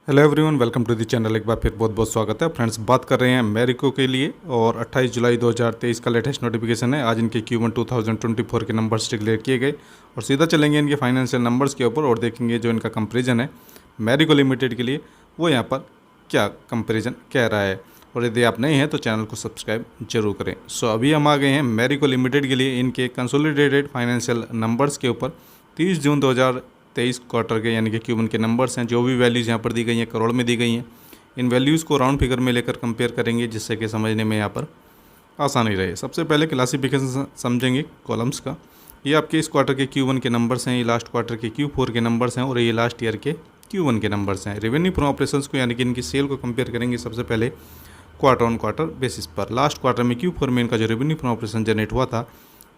Hello everyone, welcome to the channel. एक बार फिर बहुत बहुत स्वागत है फ्रेंड्स। बात कर रहे हैं मैरिको के लिए और 28 जुलाई 2023 का लेटेस्ट नोटिफिकेशन है। आज इनके Q1 2024 के नंबर्स डिक्लेयर किए गए और सीधा चलेंगे इनके फाइनेंशियल नंबर्स के ऊपर और देखेंगे जो इनका कंपेरिजन है मैरिको लिमिटेड के लिए वो यहाँ पर क्या कंपेरिजन कह रहा है। और यदि आप नए हैं तो चैनल को सब्सक्राइब जरूर करें। सो अभी हम आ गए हैं मैरिको लिमिटेड के लिए इनके कंसोलिडेटेड फाइनेंशियल नंबर्स के ऊपर 30 जून 2023 क्वार्टर के यानी कि Q1 के नंबर्स हैं। जो भी वैल्यूज़ यहाँ पर दी गई हैं करोड़ में दी गई हैं। इन वैल्यूज़ को राउंड फिगर में लेकर कंपेयर करेंगे जिससे कि समझने में यहाँ पर आसानी रहे। सबसे पहले क्लासिफिकेशन समझेंगे कॉलम्स का। ये आपके इस क्वार्टर के Q1 के नंबर्स हैं, ये लास्ट क्वार्टर के Q4 के नंबर्स हैं और ये लास्ट ईयर के Q1 के नंबर्स हैं। रेवेन्यू फ्रॉम ऑपरेशंस को यानी कि इनकी सेल को कंपेयर करेंगे सबसे पहले क्वार्टर ऑन क्वार्टर बेसिस पर। लास्ट क्वार्टर में Q4 में इनका जो रेवेन्यू फ्रॉम ऑपरेशन जनरेट हुआ था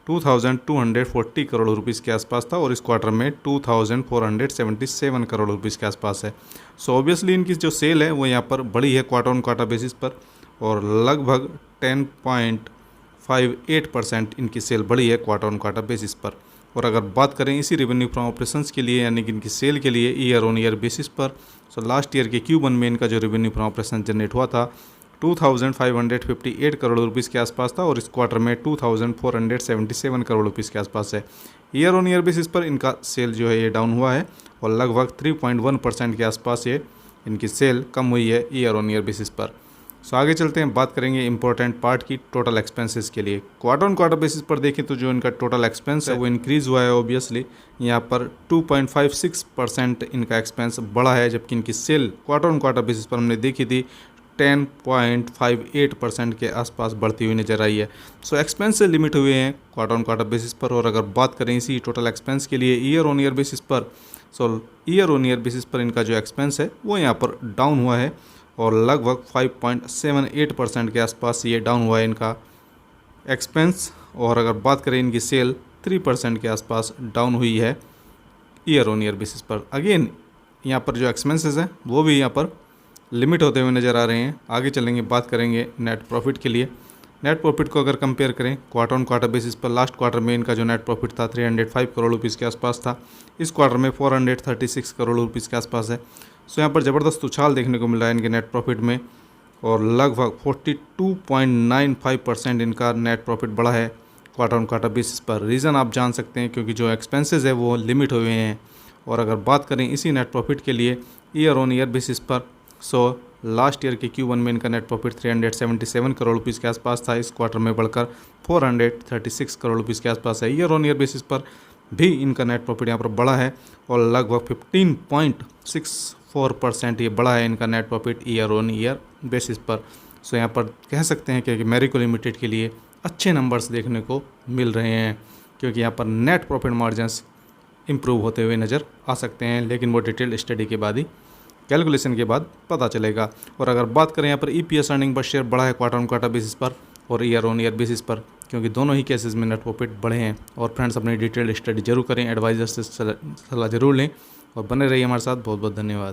2240 करोड़ रुपीस के आसपास था और इस क्वार्टर में 2477 करोड़ रुपीस के आसपास है। सो ऑब्वियसली इनकी जो सेल है वो यहाँ पर बढ़ी है क्वार्टर ऑन क्वार्टर बेसिस पर और लगभग 10.58% इनकी सेल बढ़ी है क्वार्टर ऑन क्वार्टर बेसिस पर। और अगर बात करें इसी रेवेन्यू फ्रॉम ऑपरेशंस के लिए यानी कि इनकी सेल के लिए ईयर ऑन ईयर बेसिस पर, सो लास्ट ईयर के Q1 में इनका जो रेवेन्यू फ्रॉम ऑपरेशन जनरेट हुआ था 2558 करोड़ रुपीस के आसपास था और इस क्वार्टर में 2477 करोड़ रुपीस के आसपास है। ईयर ऑन ईयर बेसिस पर इनका सेल जो है ये डाउन हुआ है और लगभग 3.1% के आसपास ये इनकी सेल कम हुई है ईयर ऑन ईयर बेसिस पर। सो आगे चलते हैं, बात करेंगे इंपॉर्टेंट पार्ट की टोटल एक्सपेंसेस के लिए। क्वार्टर ऑन क्वार्टर बेसिस पर देखें तो जो इनका टोटल एक्सपेंस है वो इंक्रीज़ हुआ है। ऑब्वियसली यहाँ पर 2.56% इनका एक्सपेंस बढ़ा है जबकि इनकी sale quarter on quarter basis पर हमने देखी थी 10.58% के आसपास बढ़ती हुई नजर आई है। सो एक्सपेंस से लिमिट हुए हैं क्वार्टर ऑन क्वार्टर बेसिस पर। और अगर बात करें इसी टोटल एक्सपेंस के लिए ईयर ऑन ईयर बेसिस पर, सो ईयर ऑन ईयर बेसिस पर इनका जो एक्सपेंस है वो यहाँ पर डाउन हुआ है और लगभग 5.78% के आसपास ये डाउन हुआ है इनका एक्सपेंस। और अगर बात करें इनकी सेल 3% के आसपास डाउन हुई है ईयर ऑन ईयर बेसिस पर। अगेन यहाँ पर जो एक्सपेंसेस हैं वो भी यहाँ पर लिमिट होते हुए नज़र आ रहे हैं। आगे चलेंगे, बात करेंगे नेट प्रॉफिट के लिए। नेट प्रॉफिट को अगर कंपेयर करें क्वार्टर ऑन क्वार्टर बेसिस पर, लास्ट क्वार्टर में इनका जो नेट प्रॉफिट था 305 करोड़ रुपीस के आसपास था। इस क्वार्टर में 436 करोड़ रुपीस के आसपास है। सो यहाँ पर ज़बरदस्त उछाल देखने को मिल रहा है इनके नेट प्रॉफिट में और लगभग 42.95% इनका नेट प्रॉफिट बढ़ा है क्वार्टर ऑन क्वार्टर बेसिस पर। रीज़न आप जान सकते हैं क्योंकि जो एक्सपेंसेस है वो लिमिट हुए हैं। और अगर बात करें इसी नेट प्रॉफिट के लिए ईयर ऑन ईयर बेसिस पर, सो लास्ट ईयर के Q1 में इनका नेट प्रॉफिट 377 करोड़ रुपीस के आसपास था। इस क्वार्टर में बढ़कर 436 करोड़ रुपीस के आसपास है। ईयर ऑन ईयर बेसिस पर भी इनका नेट प्रॉफिट यहाँ पर बढ़ा है और लगभग 15.64% ये बढ़ा है इनका net profit year on year basis पर। सो यहाँ पर कह सकते हैं कि मैरिको लिमिटेड के लिए अच्छे नंबर्स देखने को मिल रहे हैं क्योंकि यहाँ पर नेट प्रॉफिट मार्जिन्स इंप्रूव होते हुए नज़र आ सकते हैं, लेकिन वो डिटेल स्टडी के बाद ही, कैलकुलेशन के बाद पता चलेगा। और अगर बात करें यहाँ पर EPS अर्निंग पर शेयर बढ़ा है क्वार्टर ऑन क्वार्टर बेसिस पर और ईयर ऑन ईयर बेसिस पर क्योंकि दोनों ही केसेस में नेट प्रॉफिट बढ़े हैं। और फ्रेंड्स अपनी डिटेल स्टडी जरूर करें, एडवाइजर से सलाह जरूर लें और बने रहिए हमारे साथ। बहुत बहुत धन्यवाद।